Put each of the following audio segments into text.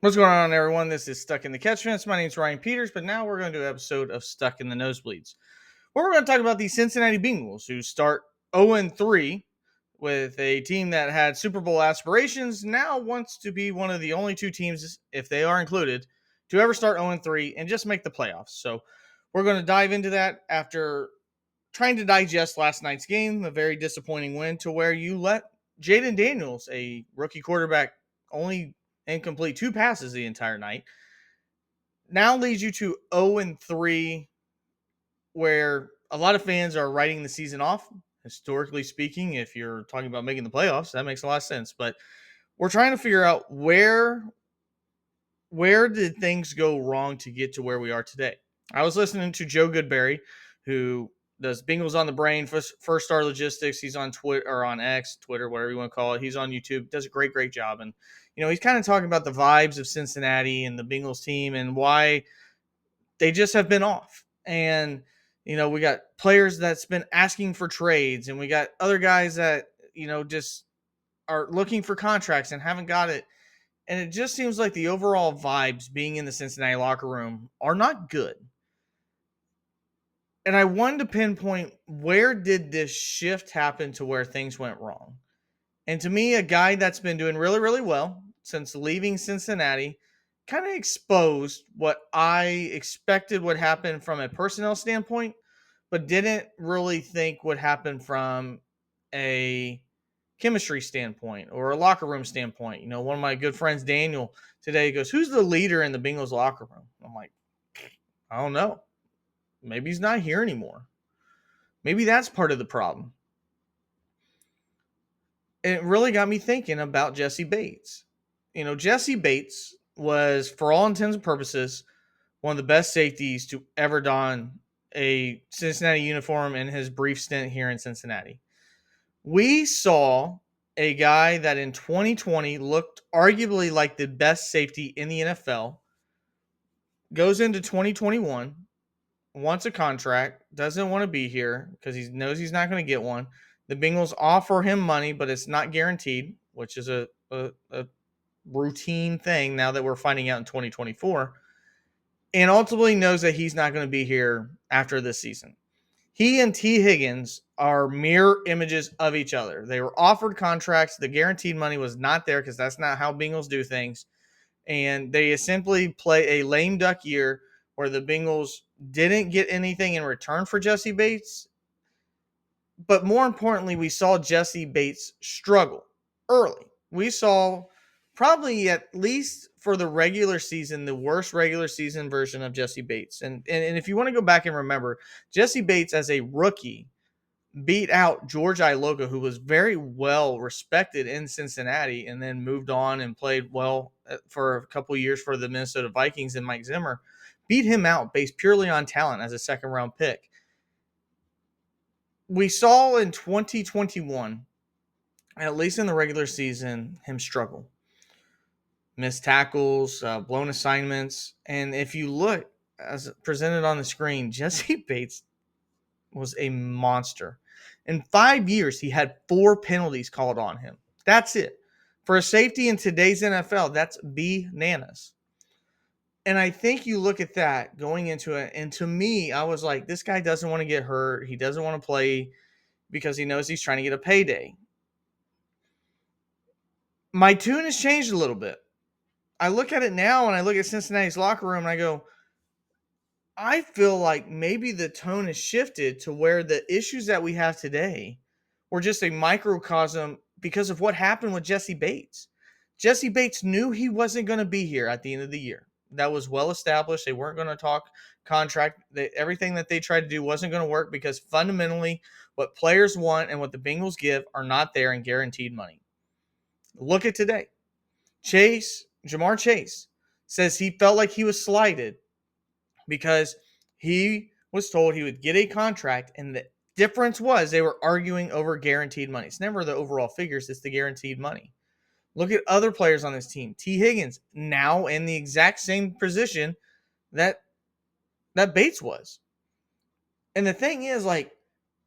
What's going on, everyone? This is Stuck in the Catch Fence. My name is Ryan Peters, but now we're going to do an episode of Stuck in the Nosebleeds, where we're going to talk about the Cincinnati Bengals, who start 0-3 with a team that had Super Bowl aspirations, now wants to be one of the only two teams, if they are included, to ever start 0-3 and just make the playoffs. So we're going to dive into that after trying to digest last night's game, a very disappointing win to where you let Jaden Daniels, a rookie quarterback, only incomplete two passes the entire night, now leads you to 0-3, where a lot of fans are writing the season off. Historically speaking, if you're talking about making the playoffs, that makes a lot of sense. But we're trying to figure out where did things go wrong to get to where we are today. I was listening to Joe Goodberry, who does Bengals on the Brain, First Star Logistics. He's on Twitter or on X, Twitter, whatever you want to call it. He's on YouTube. Does a great job. And he's kind of talking about the vibes of Cincinnati and the Bengals team and why they just have been off. And we got players that's been asking for trades, and we got other guys that just are looking for contracts and haven't got it. And it just seems like the overall vibes being in the Cincinnati locker room are not good. And I wanted to pinpoint, where did this shift happen to where things went wrong? And to me, a guy that's been doing really well since leaving Cincinnati kind of exposed what I expected would happen from a personnel standpoint, but didn't really think would happen from a chemistry standpoint or a locker room standpoint. One of my good friends, Daniel, today goes, "Who's the leader in the Bengals locker room?" I'm like, I don't know. Maybe he's not here anymore. Maybe that's part of the problem. It really got me thinking about Jessie Bates. Jessie Bates was, for all intents and purposes, one of the best safeties to ever don a Cincinnati uniform in his brief stint here in Cincinnati. We saw a guy that in 2020 looked arguably like the best safety in the NFL, goes into 2021, wants a contract, doesn't want to be here because he knows he's not going to get one. The Bengals offer him money, but it's not guaranteed, which is a routine thing now that we're finding out in 2024, and ultimately knows that he's not going to be here after this season. He and T. Higgins are mirror images of each other. They were offered contracts. The guaranteed money was not there because that's not how Bengals do things. And they simply play a lame duck year where the Bengals didn't get anything in return for Jessie Bates. But more importantly, we saw Jessie Bates struggle early. We saw, probably at least for the regular season, the worst regular season version of Jessie Bates. And if you want to go back and remember, Jessie Bates as a rookie beat out George Iloka, who was very well respected in Cincinnati and then moved on and played well for a couple years for the Minnesota Vikings and Mike Zimmer. Beat him out based purely on talent as a second-round pick. We saw in 2021, at least in the regular season, him struggle. Missed tackles, blown assignments. And if you look, as presented on the screen, Jessie Bates was a monster. In 5 years, he had 4 penalties called on him. That's it. For a safety in today's NFL, that's bananas. And I think you look at that going into it, and to me, I was like, this guy doesn't want to get hurt. He doesn't want to play because he knows he's trying to get a payday. My tune has changed a little bit. I look at it now and I look at Cincinnati's locker room and I go, I feel like maybe the tone has shifted to where the issues that we have today were just a microcosm because of what happened with Jessie Bates. Jessie Bates knew he wasn't going to be here at the end of the year. That was well established. They weren't going to talk contract. Everything that they tried to do wasn't going to work because fundamentally what players want and what the Bengals give are not there in guaranteed money. Look at today. Jamar Chase, says he felt like he was slighted because he was told he would get a contract, and the difference was they were arguing over guaranteed money. It's never the overall figures, it's the guaranteed money. Look at other players on this team. T. Higgins, now in the exact same position that Bates was. And the thing is, like,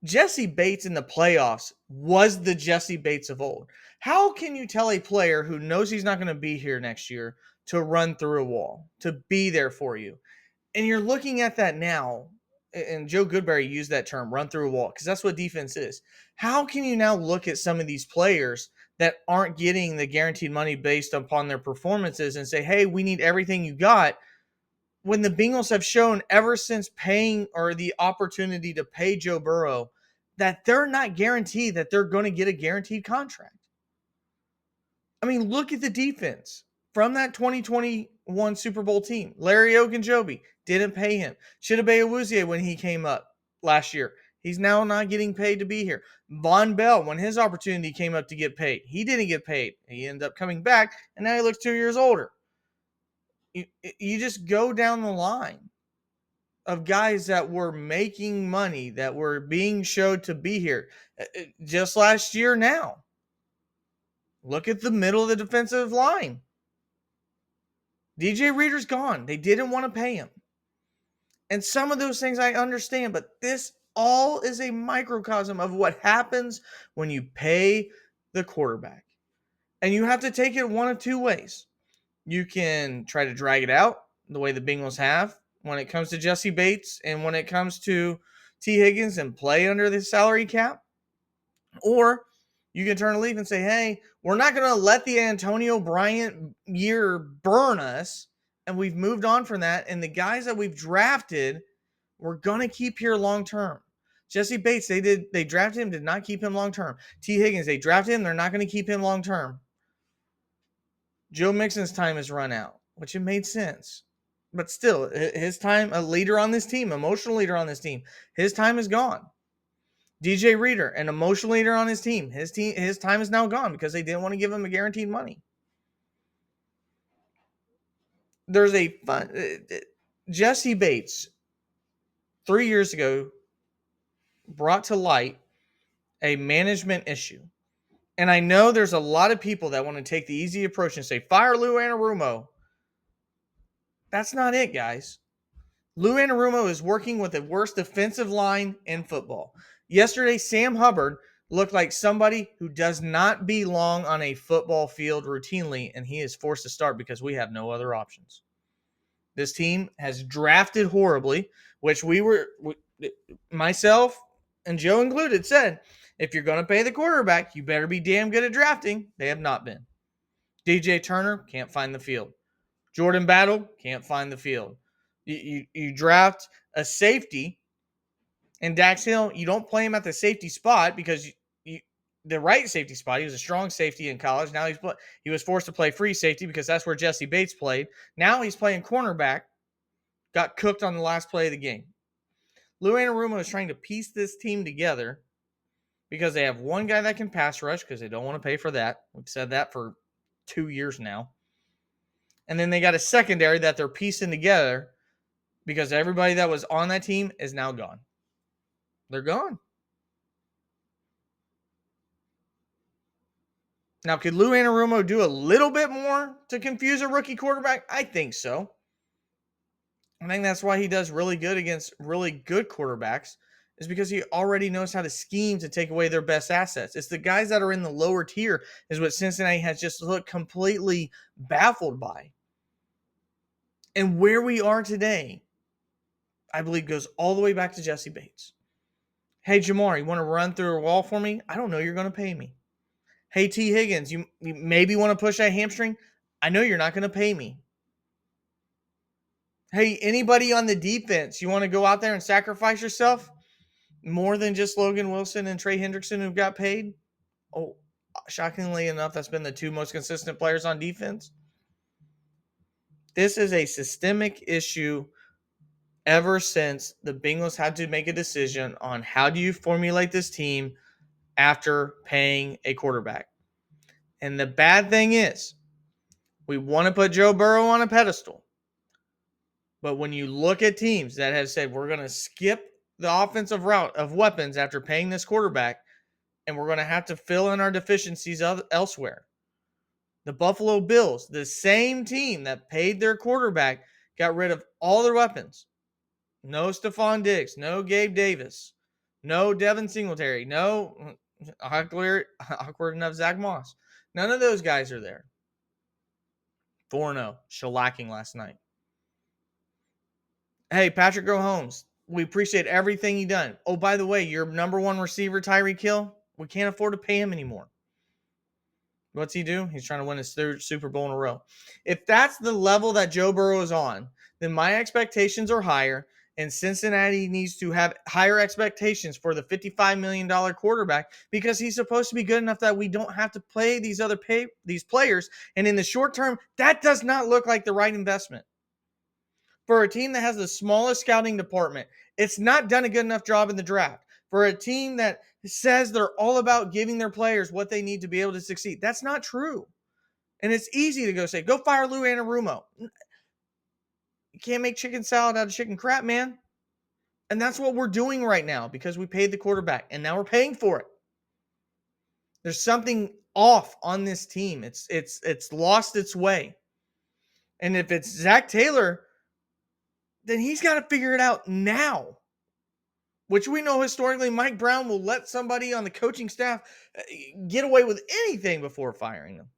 Jessie Bates in the playoffs was the Jessie Bates of old. How can you tell a player who knows he's not going to be here next year to run through a wall, to be there for you? And you're looking at that now, and Joe Goodberry used that term, run through a wall, because that's what defense is. How can you now look at some of these players that aren't getting the guaranteed money based upon their performances and say, hey, we need everything you got, when the Bengals have shown ever since paying or the opportunity to pay Joe Burrow that they're not guaranteed that they're going to get a guaranteed contract? I mean, look at the defense from that 2021 Super Bowl team. Larry Ogunjobi didn't pay him. Chidobe Awuzie when he came up last year. He's now not getting paid to be here. Von Bell, when his opportunity came up to get paid, he didn't get paid. He ended up coming back, and now he looks 2 years older. You just go down the line of guys that were making money, that were being showed to be here. Just last year now. Look at the middle of the defensive line. DJ Reader's gone. They didn't want to pay him. And some of those things I understand, but this all is a microcosm of what happens when you pay the quarterback. And you have to take it one of two ways. You can try to drag it out the way the Bengals have when it comes to Jessie Bates and when it comes to T. Higgins and play under the salary cap. Or you can turn a leaf and say, hey, we're not going to let the Antonio Bryant year burn us. And we've moved on from that. And the guys that we've drafted, we're going to keep here long term. Jessie Bates, they drafted him, did not keep him long term. T. Higgins, they drafted him, they're not going to keep him long term. Joe Mixon's time has run out, which it made sense. But still, his time, a leader on this team, emotional leader on this team, his time is gone. DJ Reader, an emotional leader on his team, his time is now gone because they didn't want to give him a guaranteed money. There's a fun Jessie Bates 3 years ago brought to light a management issue. And I know there's a lot of people that want to take the easy approach and say, fire Lou Anarumo. That's not it, guys. Lou Anarumo is working with the worst defensive line in football. Yesterday, Sam Hubbard looked like somebody who does not belong on a football field routinely, and he is forced to start because we have no other options. This team has drafted horribly, which myself and Joe included, said, if you're going to pay the quarterback, you better be damn good at drafting. They have not been. DJ Turner can't find the field. Jordan Battle can't find the field. You draft a safety, and Dax Hill, you don't play him at the safety spot because the right safety spot. He was a strong safety in college. Now he was forced to play free safety because that's where Jessie Bates played. Now he's playing cornerback. Got cooked on the last play of the game. Lou Anarumo is trying to piece this team together because they have one guy that can pass rush because they don't want to pay for that. We've said that for 2 years now. And then they got a secondary that they're piecing together because everybody that was on that team is now gone. They're gone. Now, could Lou Anarumo do a little bit more to confuse a rookie quarterback? I think so. I think that's why he does really good against really good quarterbacks, is because he already knows how to scheme to take away their best assets. It's the guys that are in the lower tier is what Cincinnati has just looked completely baffled by. And where we are today, I believe, goes all the way back to Jessie Bates. Hey, Jamar, you want to run through a wall for me? I don't know you're going to pay me. Hey, T. Higgins, you maybe want to push that hamstring? I know you're not going to pay me. Hey, anybody on the defense, you want to go out there and sacrifice yourself? More than just Logan Wilson and Trey Hendrickson who got paid? Oh, shockingly enough, that's been the two most consistent players on defense. This is a systemic issue ever since the Bengals had to make a decision on how do you formulate this team after paying a quarterback. And the bad thing is, we want to put Joe Burrow on a pedestal. But when you look at teams that have said, we're going to skip the offensive route of weapons after paying this quarterback, and we're going to have to fill in our deficiencies elsewhere. The Buffalo Bills, the same team that paid their quarterback, got rid of all their weapons. No Stephon Diggs, no Gabe Davis, No Devin Singletary. No awkward enough Zach Moss. None of those guys are there. 4-0, shellacking last night. Hey, Patrick Mahomes, we appreciate everything he done. Oh, by the way, your number one receiver, Tyreek Hill, we can't afford to pay him anymore. What's he do? He's trying to win his third Super Bowl in a row. If that's the level that Joe Burrow is on, then my expectations are higher, and Cincinnati needs to have higher expectations for the $55 million quarterback because he's supposed to be good enough that we don't have to play these players. And in the short term, that does not look like the right investment. For a team that has the smallest scouting department, it's not done a good enough job in the draft. For a team that says they're all about giving their players what they need to be able to succeed, that's not true. And it's easy to go say, go fire Lou Anarumo. You can't make chicken salad out of chicken crap, man. And that's what we're doing right now because we paid the quarterback and now we're paying for it. There's something off on this team. It's lost its way. And if it's Zach Taylor, then he's got to figure it out now. Which we know historically Mike Brown will let somebody on the coaching staff get away with anything before firing them.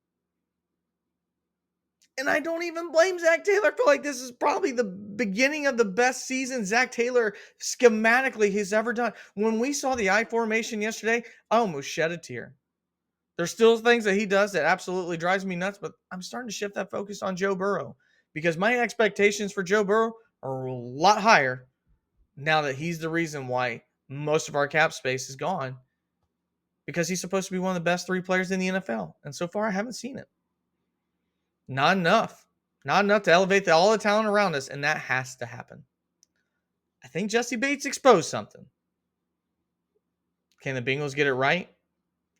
And I don't even blame Zach Taylor. I feel like this is probably the beginning of the best season Zach Taylor schematically has ever done. When we saw the I formation yesterday, I almost shed a tear. There's still things that he does that absolutely drives me nuts, but I'm starting to shift that focus on Joe Burrow because my expectations for Joe Burrow are a lot higher now that he's the reason why most of our cap space is gone because he's supposed to be one of the best three players in the NFL. And so far, I haven't seen it. Not enough. Not enough to elevate all the talent around us, and that has to happen. I think Jessie Bates exposed something. Can the Bengals get it right?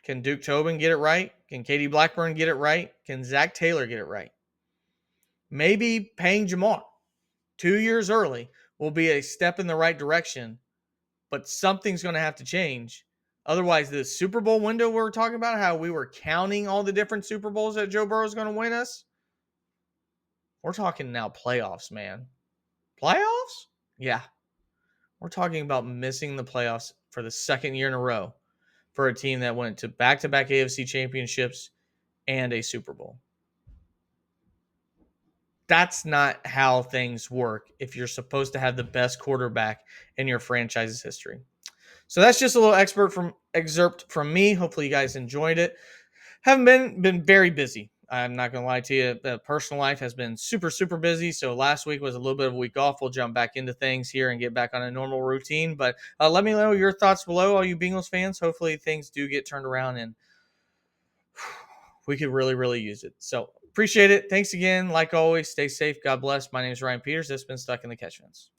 Can Duke Tobin get it right? Can Katie Blackburn get it right? Can Zach Taylor get it right? Maybe paying Jamar 2 years early will be a step in the right direction, but something's going to have to change. Otherwise, the Super Bowl window we're talking about, how we were counting all the different Super Bowls that Joe Burrow is going to win us, we're talking now playoffs, man. Playoffs? Yeah. We're talking about missing the playoffs for the second year in a row for a team that went to back-to-back AFC championships and a Super Bowl. That's not how things work if you're supposed to have the best quarterback in your franchise's history. So that's just a little excerpt from me. Hopefully you guys enjoyed it. Haven't been very busy. I'm not going to lie to you. The personal life has been super, super busy. So last week was a little bit of a week off. We'll jump back into things here and get back on a normal routine. But let me know your thoughts below, all you Bengals fans. Hopefully things do get turned around and we could really, really use it. So appreciate it. Thanks again. Like always, stay safe. God bless. My name is Ryan Peters. This has been Stuck in the Catchments.